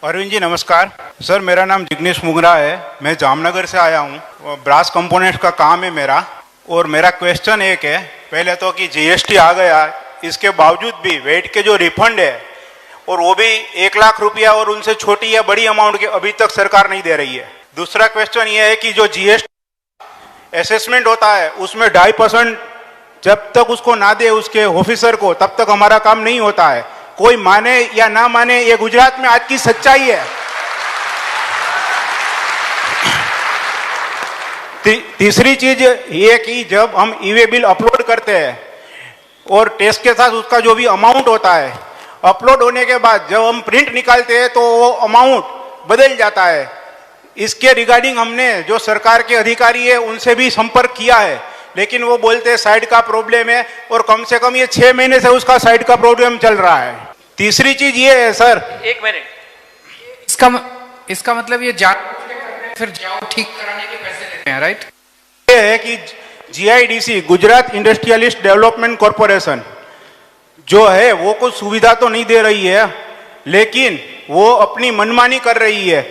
अरविंद जी नमस्कार सर। मेरा नाम जिग्नेश मुगरा है। मैं जामनगर से आया हूँ। ब्रास कंपोनेंट्स का काम है मेरा। और मेरा क्वेश्चन एक है, पहले तो कि जीएसटी आ गया, इसके बावजूद भी वेट के जो रिफंड है और वो भी 1 लाख रुपया और उनसे छोटी या बड़ी अमाउंट के अभी तक सरकार नहीं दे रही है। दूसरा क्वेश्चन ये है कि जो जीएसटी असेसमेंट होता है उसमें 2.5% जब तक उसको ना दे उसके ऑफिसर को, तब तक हमारा काम नहीं होता है। कोई माने या ना माने, ये गुजरात में आज की सच्चाई है। तीसरी चीज ये कि जब हम ई वे बिल अपलोड करते हैं और टेस्ट के साथ उसका जो भी अमाउंट होता है, अपलोड होने के बाद जब हम प्रिंट निकालते हैं तो वो अमाउंट बदल जाता है। इसके रिगार्डिंग हमने जो सरकार के अधिकारी है उनसे भी संपर्क किया है, लेकिन वो बोलते हैं साइड का प्रॉब्लम है, और कम से कम ये 6 महीने से उसका साइड का प्रॉब्लम चल रहा है। तीसरी चीज ये है सर, 1 मिनट, इसका मतलब ये फिर जाओ ठीक कराने के पैसे लेते हैं, राइट? ये है कि GIDC Gujarat industrialist development corporation जो है वो कुछ सुविधा तो नहीं दे रही है, लेकिन वो अपनी मनमानी कर रही है।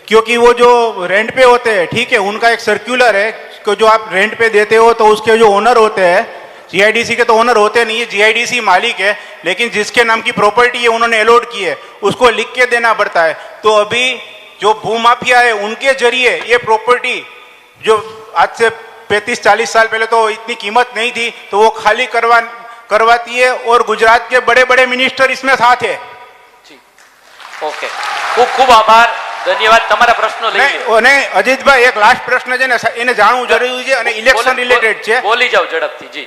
क्योंकि वो जो रेंट पे होते हैं, ठीक है, उनका एक सर्कुलर है कि जो आप रेंट पे देते हो तो उसके जो ओनर होते हैं, जीआईडीसी के तो ओनर होते नहीं है, जीआईडीसी मालिक है, लेकिन जिसके नाम की प्रॉपर्टी है उन्होंने अलॉट की है, उसको लिख के देना पड़ता है। तो अभी जो भूमाफिया है उनके जरिए ये प्रॉपर्टी जो आज से 35-40 साल पहले तो इतनी कीमत नहीं थी, तो वो खाली करवाती है, और गुजरात के बड़े बड़े मिनिस्टर इसमें साथ है। ओके, खूब खूब आभार, धन्यवाद। તમારા પ્રશ્નો લઈ લો. અને અજીતભાઈ એક લાસ્ટ પ્રશ્ન છે ને, એને જાણવું જરૂરી છે અને ઇલેક્શન રિલેટેડ છે। બોલી જાઓ ઝડપથી જી।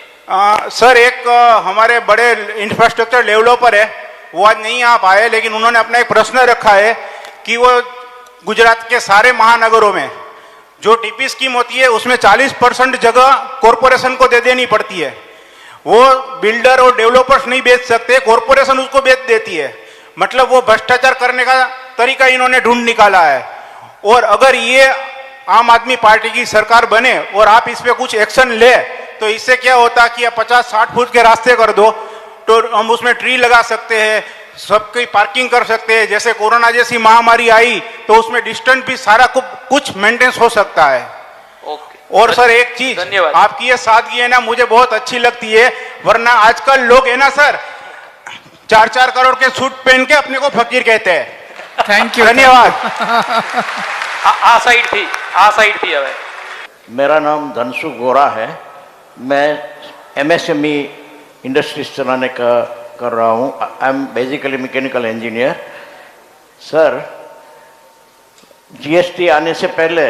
सर, एक हमारे बड़े इंफ्रास्ट्रक्चर डेवलपर है, वो आज नहीं आ पाए, लेकिन उन्होंने अपना एक प्रश्न रखा है कि वो गुजरात के सारे महानगरों में जो टीपी स्कीम होती है उसमें 40% जगह कॉरपोरेशन को दे देनी पड़ती है। वो बिल्डर और डेवलपर्स नहीं बेच सकते, कॉरपोरेशन उसको बेच देती है। मतलब वो भ्रष्टाचार करने का तरीका इन्होंने ढूंढ निकाला है। और अगर ये आम आदमी पार्टी की सरकार बने और आप इस पे कुछ एक्शन ले, तो इससे क्या होता कि 50-60 फुट के रास्ते कर दो, तो हम उसमें ट्री लगा सकते हैं, सबकी पार्किंग कर सकते हैं। जैसे कोरोना जैसी महामारी आई तो उसमें डिस्टेंस भी सारा कुछ मेंटेनेंस हो सकता है। और सर एक चीज, आपकी ये सादगी है ना, मुझे बहुत अच्छी लगती है। वरना आजकल लोग है ना सर, 4-4 करोड़ के सूट पहन के अपने को फकीर कहते हैं। थैंक यू, धन्यवाद। आ साइड थी हवे। मेरा नाम धनसु गोरा है। मैं एमएसएमई इंडस्ट्रीज चलाने का कर रहा हूँ। I am basically mechanical engineer. Sir, GST आने से पहले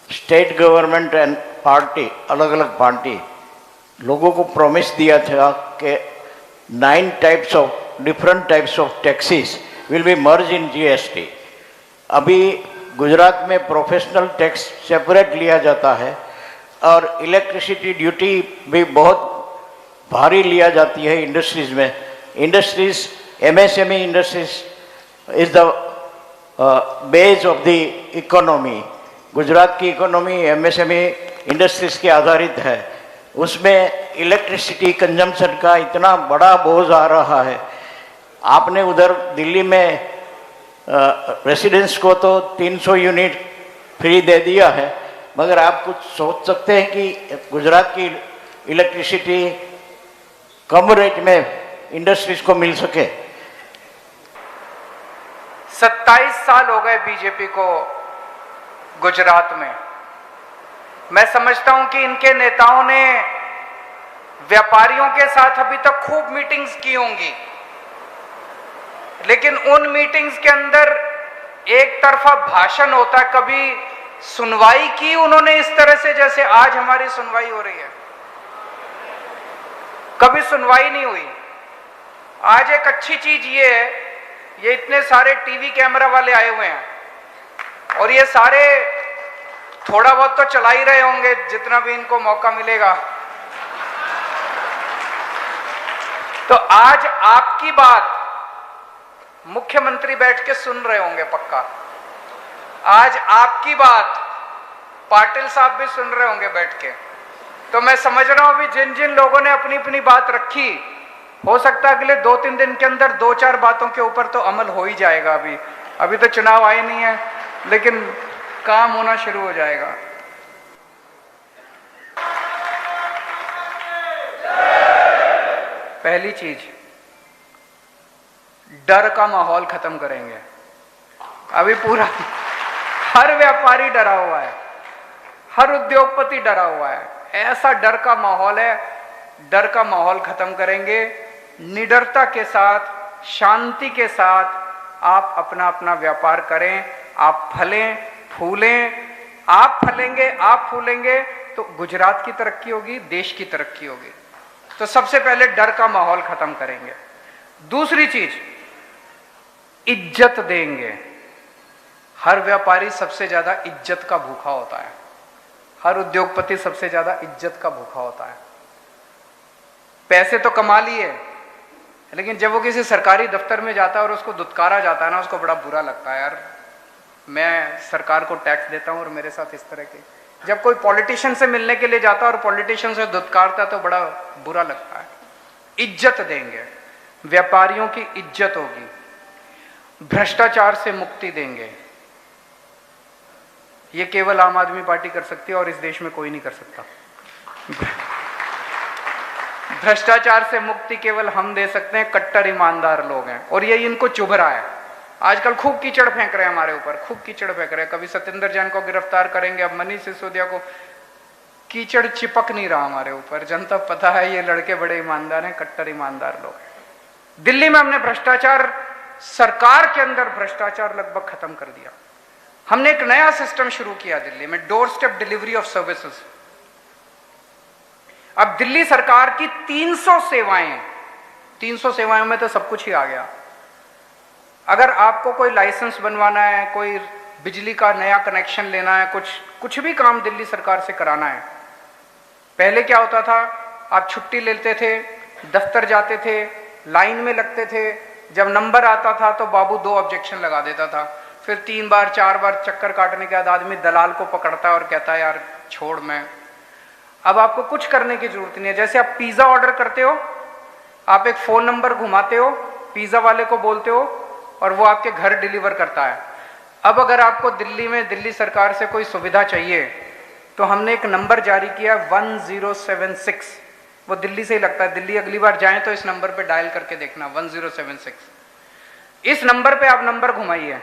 स्टेट गवर्नमेंट एंड पार्टी, अलग अलग पार्टी लोगों को प्रॉमिस दिया था कि 9 different types of taxes will be merge in GST. अभी गुजरात में प्रोफेशनल टैक्स सेपरेट लिया जाता है और इलेक्ट्रिसिटी ड्यूटी भी बहुत भारी लिया जाती है इंडस्ट्रीज में। Industries, MSME industries is the base of the economy. Gujarat की इकोनॉमी एमएसएमई इंडस्ट्रीज के आधारित है। उसमें इलेक्ट्रिसिटी कंजम्पशन का इतना बड़ा बोझ आ रहा है। आपने उधर दिल्ली में रेसिडेंट्स को तो 300 यूनिट फ्री दे दिया है, मगर आप कुछ सोच सकते हैं कि गुजरात की इलेक्ट्रिसिटी कम रेट में इंडस्ट्रीज को मिल सके? 27 साल हो गए बीजेपी को गुजरात में। मैं समझता हूं कि इनके नेताओं ने व्यापारियों के साथ अभी तक खूब मीटिंग्स की होंगी, लेकिन उन मीटिंग्स के अंदर एक तरफा भाषण होता है। कभी सुनवाई की उन्होंने इस तरह से जैसे आज हमारी सुनवाई हो रही है? कभी सुनवाई नहीं हुई। आज एक अच्छी चीज ये है, ये इतने सारे टीवी कैमरा वाले आए हुए हैं और ये सारे थोड़ा बहुत तो चला ही रहे होंगे जितना भी इनको मौका मिलेगा। तो आज आपकी बात मुख्यमंत्री बैठ के सुन रहे होंगे पक्का। आज आपकी बात पाटिल साहब भी सुन रहे होंगे बैठ के। तो मैं समझ रहा हूं अभी जिन जिन लोगों ने अपनी अपनी बात रखी हो सकता है अगले 2-3 दिन के अंदर 2-4 बातों के ऊपर तो अमल हो ही जाएगा। अभी तो चुनाव आए नहीं है, लेकिन काम होना शुरू हो जाएगा। पहली चीज, डर का माहौल खत्म करेंगे। अभी पूरा हर व्यापारी डरा हुआ है, हर उद्योगपति डरा हुआ है, ऐसा डर का माहौल है। डर का माहौल खत्म करेंगे। निडरता के साथ, शांति के साथ आप अपना अपना व्यापार करें। आप फलें फूलें, आप फलेंगे, आप फूलेंगे तो गुजरात की तरक्की होगी, देश की तरक्की होगी। तो सबसे पहले डर का माहौल खत्म करेंगे। दूसरी चीज, इज्जत देंगे। हर व्यापारी सबसे ज्यादा इज्जत का भूखा होता है, हर उद्योगपति सबसे ज्यादा इज्जत का भूखा होता है। पैसे तो कमा लिए, लेकिन जब वो किसी सरकारी दफ्तर में जाता है और उसको दुत्कारा जाता है ना, उसको बड़ा बुरा लगता है। यार, मैं सरकार को टैक्स देता हूं और मेरे साथ इस तरह के। जब कोई पॉलिटिशियन से मिलने के लिए जाता है और पॉलिटिशियन से दुत्कारता है तो बड़ा बुरा लगता है। इज्जत देंगे, व्यापारियों की इज्जत होगी। भ्रष्टाचार से मुक्ति देंगे। ये केवल आम आदमी पार्टी कर सकती है और इस देश में कोई नहीं कर सकता। भ्रष्टाचार से मुक्ति केवल हम दे सकते हैं, कट्टर ईमानदार लोग हैं, और ये इनको चुभ रहा है। आजकल खूब कीचड़ फेंक रहे हैं हमारे ऊपर, खूब कीचड़ फेंक रहे हैं। कभी सत्येंद्र जैन को गिरफ्तार करेंगे, अब मनीष सिसोदिया को। कीचड़ चिपक नहीं रहा हमारे ऊपर। जनता पता है ये लड़के बड़े ईमानदार हैं, कट्टर ईमानदार लोग हैं। दिल्ली में हमने भ्रष्टाचार, सरकार के अंदर भ्रष्टाचार लगभग खत्म कर दिया। हमने एक नया सिस्टम शुरू किया दिल्ली में, door step delivery of services. अब दिल्ली सरकार की 300 सेवाएं, 300 सेवाओं में तो सब कुछ ही आ गया। अगर आपको कोई लाइसेंस बनवाना है, कोई बिजली का नया कनेक्शन लेना है, कुछ भी काम दिल्ली सरकार से कराना है, पहले क्या होता था, आप छुट्टी लेते थे, दफ्तर जाते थे, लाइन में लगते थे। जब नंबर आता था तो बाबू 2 ऑब्जेक्शन लगा देता था। फिर 3 बार 4 बार चक्कर काटने के बाद आदमी दलाल को पकड़ता है और कहता है यार छोड़। मैं अब आपको कुछ करने की जरूरत नहीं है। जैसे आप पिज्जा ऑर्डर करते हो, आप एक फोन नंबर घुमाते हो, पिज्जा वाले को बोलते हो और वो आपके घर डिलीवर करता है। अब अगर आपको दिल्ली में दिल्ली सरकार से कोई सुविधा चाहिए तो हमने एक नंबर जारी किया 1076। वो दिल्ली से ही लगता है। दिल्ली अगली बार जाएं तो इस नंबर पे डायल करके देखना 1076। इस नंबर पे आप नंबर घुमाइए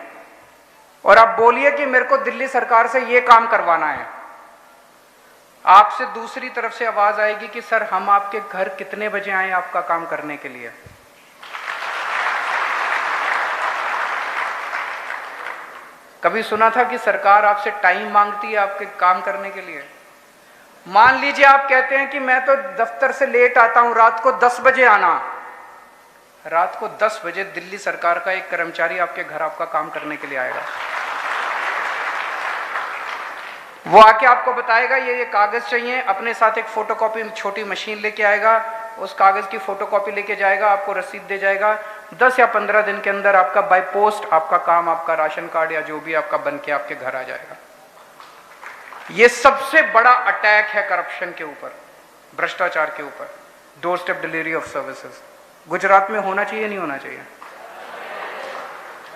और आप बोलिए कि मेरे को दिल्ली सरकार से ये काम करवाना है। आपसे दूसरी तरफ से आवाज आएगी कि सर हम आपके घर कितने बजे आए आपका काम करने के लिए। कभी सुना था कि सरकार आपसे टाइम मांगती है आपके काम करने के लिए? मान लीजिए आप कहते हैं कि मैं तो दफ्तर से लेट आता हूं, रात को 10 बजे आना। रात को 10 बजे दिल्ली सरकार का एक कर्मचारी आपके घर आपका काम करने के लिए आएगा। वो आके आपको बताएगा ये कागज चाहिए, अपने साथ एक फोटोकॉपी छोटी मशीन लेके आएगा, उस कागज की फोटोकॉपी लेके जाएगा, आपको रसीद दे जाएगा। 10 या 15 दिन के अंदर आपका बाय पोस्ट आपका काम, आपका राशन कार्ड या जो भी आपका बन के आपके घर आ जाएगा। ये सबसे बड़ा अटैक है करप्शन के ऊपर, भ्रष्टाचार के ऊपर, door step delivery of services. Gujarat में होना चाहिए, नहीं होना चाहिए?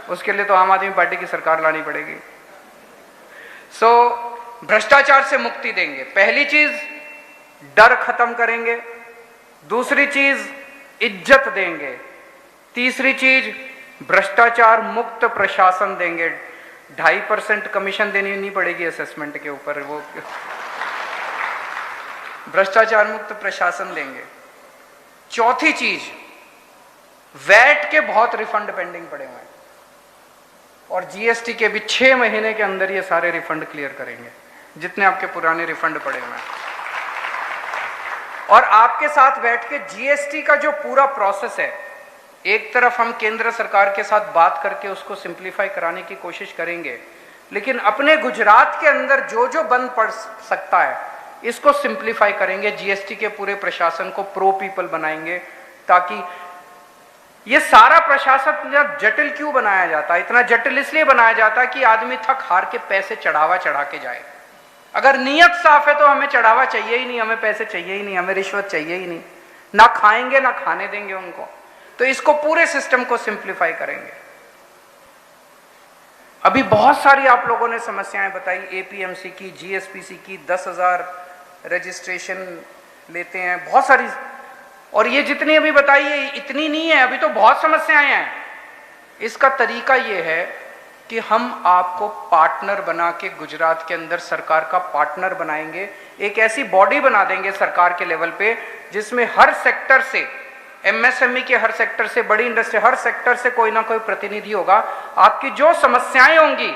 उसके लिए तो आम आदमी पार्टी की सरकार लानी पड़ेगी। भ्रष्टाचार से मुक्ति देंगे। पहली चीज डर खत्म करेंगे, दूसरी चीज इज्जत देंगे, तीसरी चीज भ्रष्टाचार मुक्त प्रशासन देंगे। 2.5% कमीशन देनी नहीं पड़ेगी असेसमेंट के ऊपर, वो भ्रष्टाचार मुक्त प्रशासन देंगे। चौथी चीज, वैट के बहुत रिफंड पेंडिंग पड़े हुए हैं और जीएसटी के भी 6 महीने के अंदर ये सारे रिफंड क्लियर करेंगे, जितने आपके पुराने रिफंड पड़े हुए हैं। और आपके साथ बैठ के जीएसटी का जो पूरा प्रोसेस है, एक तरफ हम केंद्र सरकार के साथ बात करके उसको सिंप्लीफाई कराने की कोशिश करेंगे, लेकिन अपने गुजरात के अंदर जो जो बंद पड़ सकता है इसको सिंप्लीफाई करेंगे। जीएसटी के पूरे प्रशासन को प्रो पीपल बनाएंगे, ताकि ये सारा प्रशासन जटिल क्यों बनाया जाता है? इतना जटिल इसलिए बनाया जाता है कि आदमी थक हार के पैसे चढ़ावा चढ़ा के जाए। अगर नीयत साफ है तो हमें चढ़ावा चाहिए ही नहीं, हमें पैसे चाहिए ही नहीं, हमें रिश्वत चाहिए ही नहीं। ना खाएंगे ना खाने देंगे उनको। तो इसको पूरे सिस्टम को सिंप्लीफाई करेंगे। अभी बहुत सारी आप लोगों ने समस्याएं बताई, एपीएमसी की, जीएसपीसी की, 10,000 रजिस्ट्रेशन लेते हैं, बहुत सारी। और ये जितनी अभी बताई है इतनी नहीं है, अभी तो बहुत समस्याएं हैं। इसका तरीका ये है कि हम आपको पार्टनर बना के गुजरात के अंदर सरकार का पार्टनर बनाएंगे। एक ऐसी बॉडी बना देंगे सरकार के लेवल पे जिसमें हर सेक्टर से, एमएसएमई के हर सेक्टर से, बड़ी इंडस्ट्री, हर सेक्टर से कोई ना कोई प्रतिनिधि होगा। आपकी जो समस्याएं होंगी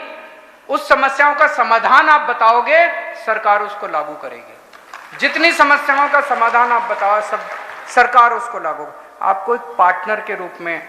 उस समस्याओं का समाधान आप बताओगे, सरकार उसको लागू करेगी। जितनी समस्याओं का समाधान आप बताओ, सब सरकार उसको लागू। आपको एक पार्टनर के रूप में